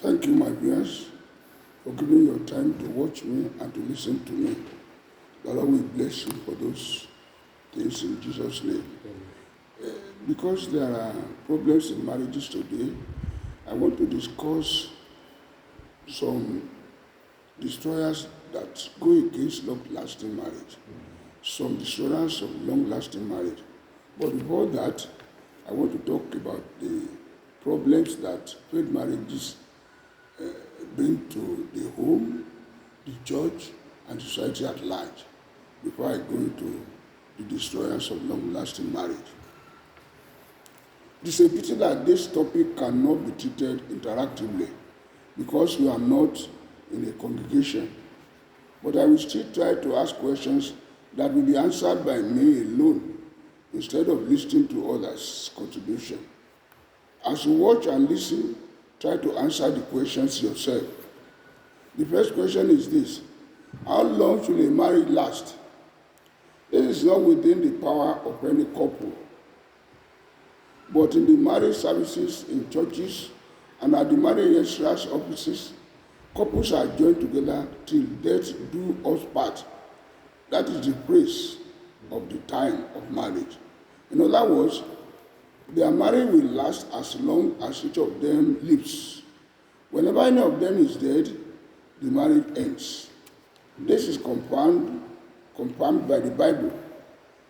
Thank you, my viewers, for giving your time to watch me and to listen to me. The Lord will bless you for those things in Jesus' name. Because there are problems in marriages today, I want to discuss some destroyers that go against long-lasting marriage, some destroyers of long-lasting marriage. But before that, I want to talk about the problems that failed marriages bring to the home, the church, and society at large before I go into the destroyers of long-lasting marriage. It is a pity that this topic cannot be treated interactively because we are not in a congregation. But I will still try to ask questions that will be answered by me alone instead of listening to others' contribution. As you watch and listen, try to answer the questions yourself. The first question is this: how long should a marriage last? This is not within the power of any couple, but in the marriage services in churches and at the marriage registrar's offices, couples are joined together till death do us part. That is the phrase of the time of marriage. In other words, their marriage will last as long as each of them lives. Whenever any of them is dead, the marriage ends. This is confirmed by the Bible.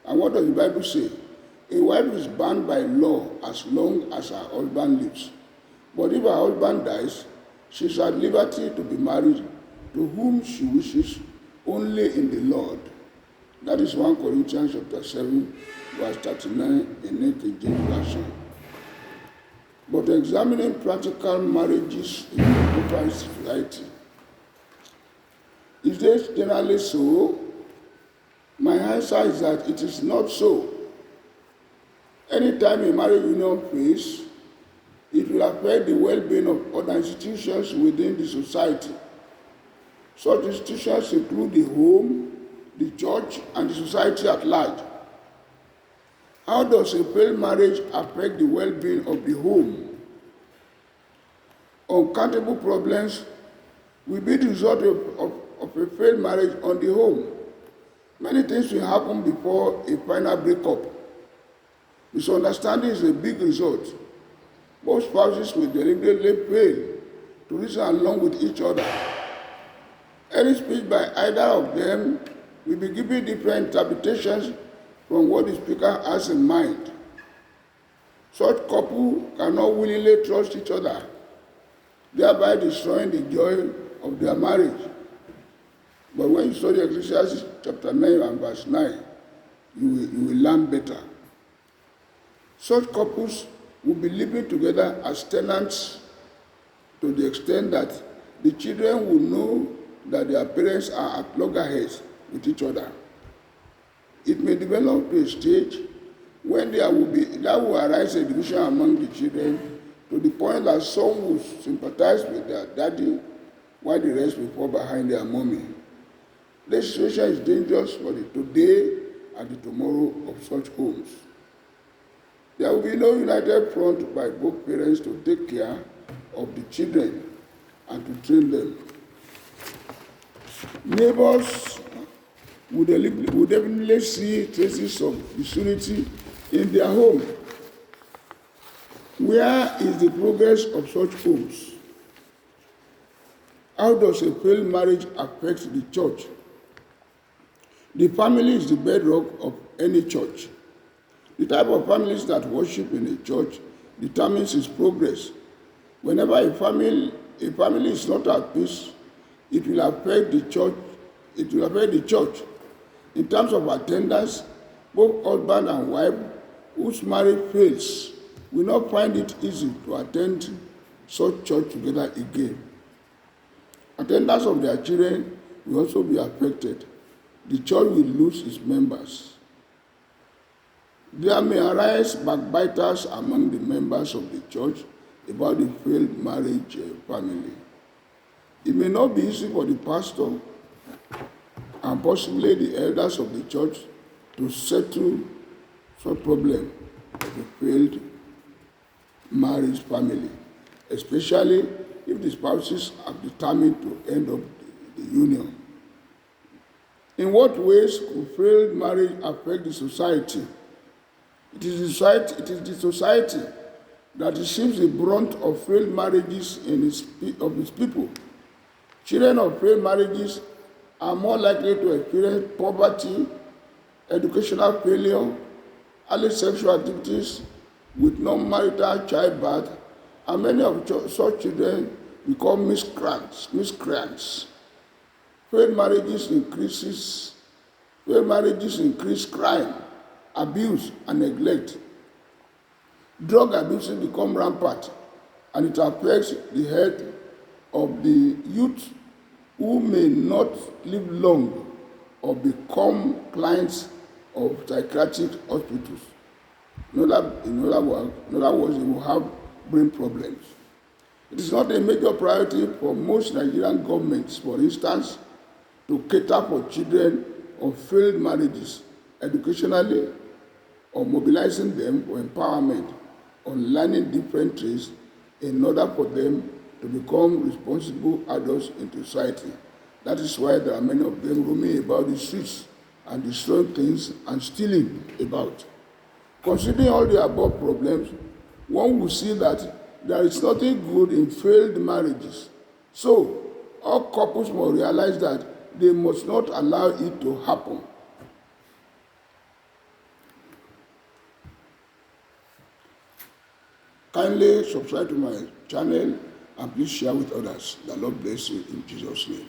And what does the Bible say? A wife is bound by law as long as her husband lives. But if her husband dies, she is at liberty to be married to whom she wishes, only in the Lord. That is 1 Corinthians chapter 7, verse 39 in King James Version. But examining practical marriages in contemporary society, is this generally so? My answer is that it is not so. Anytime a marriage union fails, it will affect the well-being of other institutions within the society. Such institutions include the home, the church, and the society at large. How does a failed marriage affect the well-being of the home? Uncountable problems will be the result of a failed marriage on the home. Many things will happen before a final breakup. Misunderstanding is a big result. Most spouses will deliberately fail to reason along with each other. Any speech by either of them will be given different interpretations from what the speaker has in mind. Such couple cannot willingly trust each other, thereby destroying the joy of their marriage. But when you study Ecclesiastes chapter 9 and verse 9, you will learn better. Such couples will be living together as tenants to the extent that the children will know that their parents are at loggerheads with each other. It may develop to a stage when there will arise a division among the children to the point that some will sympathize with their daddy while the rest will fall behind their mommy. This situation is dangerous for the today and the tomorrow of such homes. There will be no united front by both parents to take care of the children and to train them. Neighbors would definitely see traces of disunity in their home. Where is the progress of such homes? How does a failed marriage affect the church? The family is the bedrock of any church. The type of families that worship in a church determines its progress. Whenever a family is not at peace, it will affect the church. In terms of attendance, both husband and wife whose marriage fails will not find it easy to attend such church together again. Attendance of their children will also be affected. The church will lose its members. There may arise backbiters among the members of the church about the failed marriage family. It may not be easy for the pastor and possibly the elders of the church to settle such problem of a failed marriage family, especially if if the spouses are determined to end up the union. In what ways could failed marriage affect the society? It is the society that receives the brunt of failed marriages of its people. Children of failed marriages are more likely to experience poverty, educational failure, early sexual activities with non-marital childbirth, and many of such children become miscreants. Failed marriages increase crime, abuse, and neglect. Drug abuse become rampant, and it affects the health of the youth who may not live long or become clients of psychiatric hospitals. In other words, they will have brain problems. It is not a major priority for most Nigerian governments, for instance, to cater for children of failed marriages educationally, or mobilizing them for empowerment on learning different trades in order for them to become responsible adults in society. That is why there are many of them roaming about the streets and destroying things and stealing about. Considering all the above problems, one will see that there is nothing good in failed marriages. So, all couples must realize that they must not allow it to happen. Kindly subscribe to my channel and please share with others. The Lord bless you in Jesus' name.